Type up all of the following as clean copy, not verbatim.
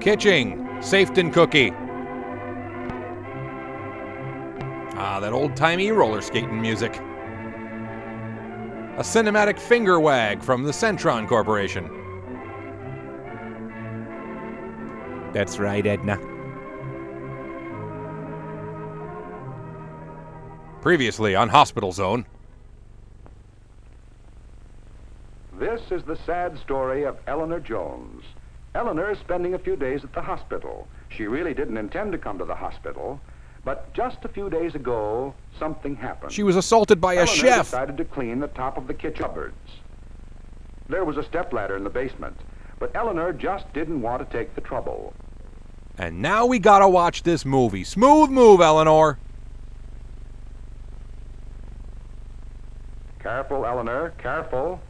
Kitching, Safety cookie. Ah, that old-timey roller skating music. A cinematic finger wag from the Centron Corporation. That's right, Edna. Previously on Hospital Zone. This is the sad story of Eleanor Jones. Eleanor is spending a few days at the hospital. She really didn't intend to come to the hospital, but just a few days ago, something happened. She was assaulted by a Eleanor chef. decided to clean the top of the kitchen cupboards. There was a stepladder in the basement, but Eleanor just didn't want to take the trouble. And now we gotta watch this movie. Smooth move, Eleanor. Careful, Eleanor, careful.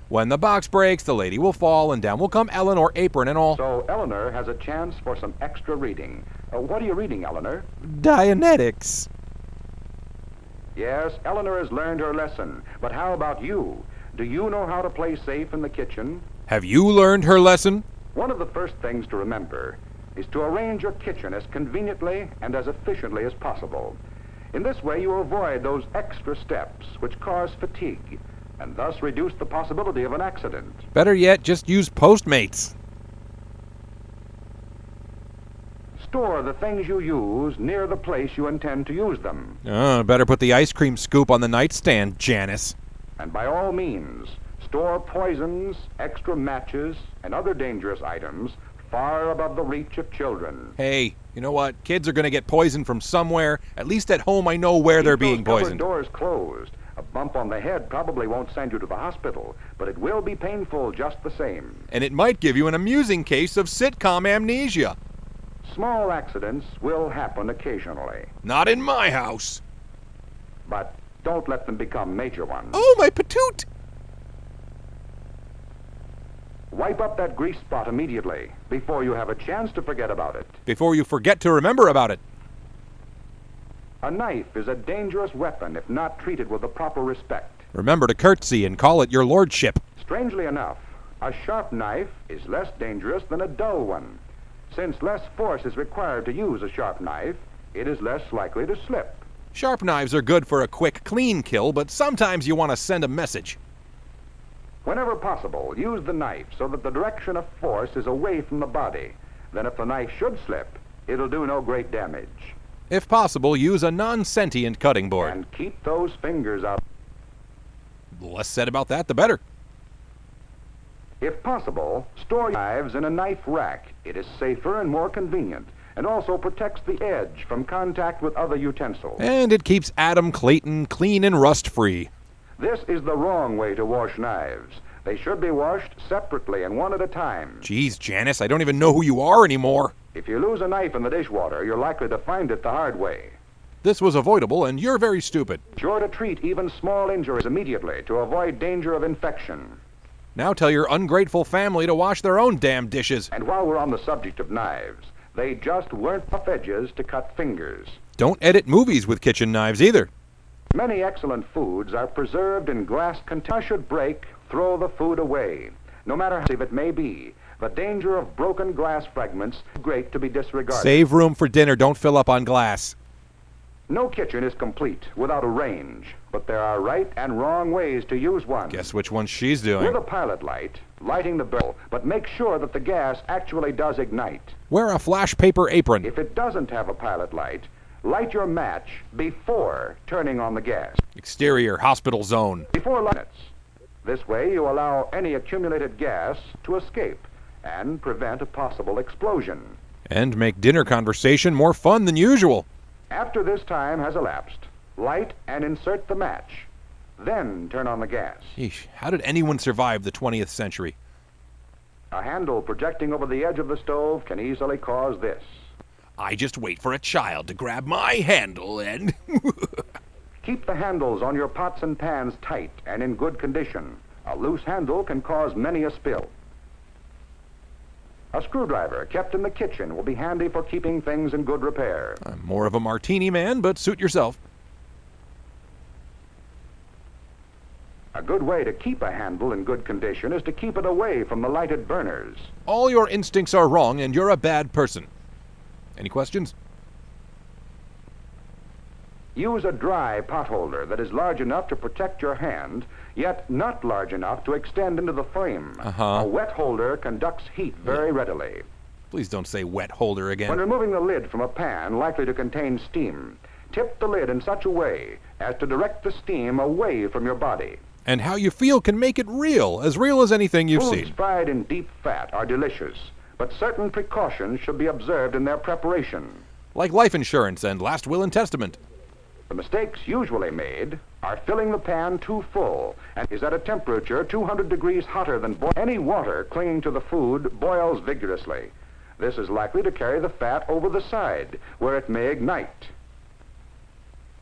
When the box breaks, the lady will fall, and down will come Eleanor, apron and all. So Eleanor has a chance for some extra reading. What are you reading, Eleanor? Dianetics. Yes, Eleanor has learned her lesson. But how about you? Do you know how to play safe in the kitchen? Have you learned her lesson? One of the first things to remember is to arrange your kitchen as conveniently and as efficiently as possible. In this way, you avoid those extra steps which cause fatigue and thus reduce the possibility of an accident. Better yet, just use Postmates. Store the things you use near the place you intend to use them. Better put the ice cream scoop on the nightstand, Janice. And by all means, store poisons, extra matches, and other dangerous items far above the reach of children. Hey, you know what? Kids are going to get poisoned from somewhere. At least at home I know where they're being Keep those poisoned. cupboard doors closed. A bump on the head probably won't send you to the hospital, but it will be painful just the same. And it might give you an amusing case of sitcom amnesia. Small accidents will happen occasionally, Not in my house. but don't let them become major ones. Oh, my patoot! Wipe up that grease spot immediately, before you have a chance to forget about it. Before you forget to remember about it. A knife is a dangerous weapon if not treated with the proper respect. Remember to curtsy and call it your lordship. Strangely enough, a sharp knife is less dangerous than a dull one. Since less force is required to use a sharp knife, it is less likely to slip. Sharp knives are good for a quick, clean kill, but sometimes you want to send a message. Whenever possible, use the knife so that the direction of force is away from the body. Then if the knife should slip, it'll do no great damage. If possible, use a non-sentient cutting board. And keep those fingers out. The less said about that, the better. If possible, store knives in a knife rack. It is safer and more convenient, and also protects the edge from contact with other utensils. And it keeps Adam Clayton clean and rust-free. This is the wrong way to wash knives. They should be washed separately and one at a time. Geez, Janice, I don't even know who you are anymore. If you lose a knife in the dishwater, you're likely to find it the hard way. This was avoidable, and you're very stupid. Sure to treat even small injuries immediately to avoid danger of infection. Now tell your ungrateful family to wash their own damn dishes. And while we're on the subject of knives, they just weren't rough edges to cut fingers. Don't edit movies with kitchen knives either. Many excellent foods are preserved in glass containers. Should break, throw the food away. No matter how safe it may be, the danger of broken glass fragments is great to be disregarded. Save room for dinner. Don't fill up on glass. No kitchen is complete without a range, but there are right and wrong ways to use one. Guess which one she's doing. With a pilot light, lighting the barrel, but make sure that the gas actually does ignite. Wear a flash paper apron. If it doesn't have a pilot light, light your match before turning on the gas. Exterior hospital zone. Before minutes. This way you allow any accumulated gas to escape and prevent a possible explosion. And make dinner conversation more fun than usual. After this time has elapsed, light and insert the match. Then turn on the gas. Yeesh, how did anyone survive the 20th century? A handle projecting over the edge of the stove can easily cause this. I just wait for a child to grab my handle and... Keep the handles on your pots and pans tight and in good condition. A loose handle can cause many a spill. A screwdriver kept in the kitchen will be handy for keeping things in good repair. I'm more of a martini man, but suit yourself. A good way to keep a handle in good condition is to keep it away from the lighted burners. All your instincts are wrong and you're a bad person. Any questions? Use a dry potholder that is large enough to protect your hand, yet not large enough to extend into the flame. A wet holder conducts heat very readily. Please don't say wet holder again. When removing the lid from a pan likely to contain steam, tip the lid in such a way as to direct the steam away from your body. And how you feel can make it real as anything you've Foods seen. fried in deep fat are delicious, but certain precautions should be observed in their preparation. Like life insurance and last will and testament. The mistakes usually made are filling the pan too full and is at a temperature 200 degrees hotter than boiling. Any water clinging to the food boils vigorously. This is likely to carry the fat over the side, where it may ignite.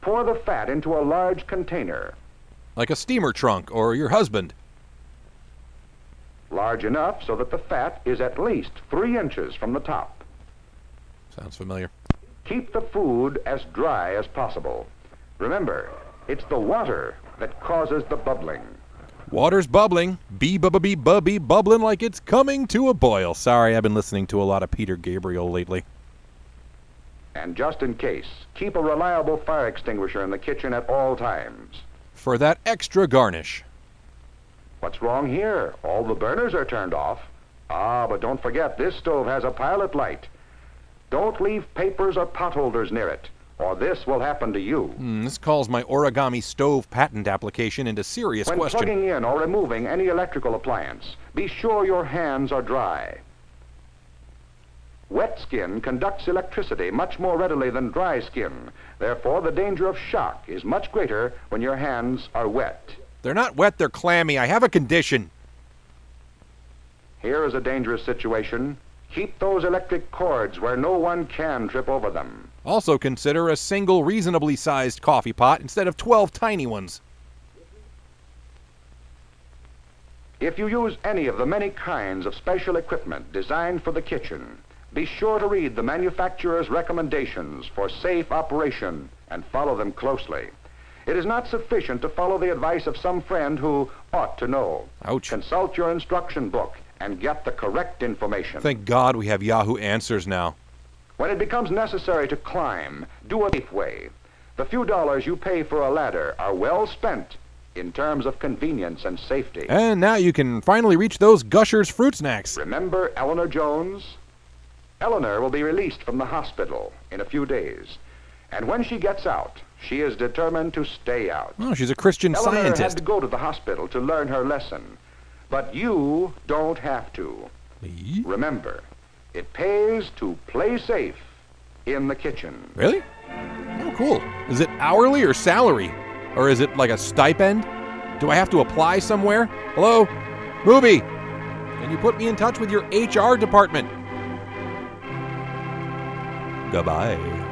Pour the fat into a large container. Like a steamer trunk or your husband. Large enough so that the fat is at least 3 inches from the top. Sounds familiar. Keep the food as dry as possible. Remember, it's the water that causes the bubbling. Water's bubbling. Bee bubbling like it's coming to a boil. Sorry, I've been listening to a lot of Peter Gabriel lately. And just in case, keep a reliable fire extinguisher in the kitchen at all times. For that extra garnish. What's wrong here? All the burners are turned off. Ah, but don't forget, this stove has a pilot light. Don't leave papers or potholders near it, or this will happen to you. This calls my origami stove patent application into serious When question. plugging in or removing any electrical appliance, be sure your hands are dry. Wet skin conducts electricity much more readily than dry skin. Therefore, the danger of shock is much greater when your hands are wet. They're not wet, they're clammy. I have a condition. Here is a dangerous situation. Keep those electric cords where no one can trip over them. Also consider a single reasonably sized coffee pot instead of 12 tiny ones. If you use any of the many kinds of special equipment designed for the kitchen, be sure to read the manufacturer's recommendations for safe operation and follow them closely. It is not sufficient to follow the advice of some friend who ought to know. Ouch. Consult your instruction book and get the correct information. Thank God we have Yahoo Answers now. When it becomes necessary to climb, do it a safe way. The few dollars you pay for a ladder are well spent in terms of convenience and safety. And now you can finally reach those Gushers fruit snacks. Remember Eleanor Jones? Eleanor will be released from the hospital in a few days. And when she gets out, she is determined to stay out. Oh, she's a Christian Eleanor had Scientist. to go to the hospital to learn her lesson. But you don't have to. Me? Remember, it pays to play safe in the kitchen. Really? Oh, cool. Is it hourly or salary? Or is it like a stipend? Do I have to apply somewhere? Hello? Movie! Can you put me in touch with your HR department? Goodbye.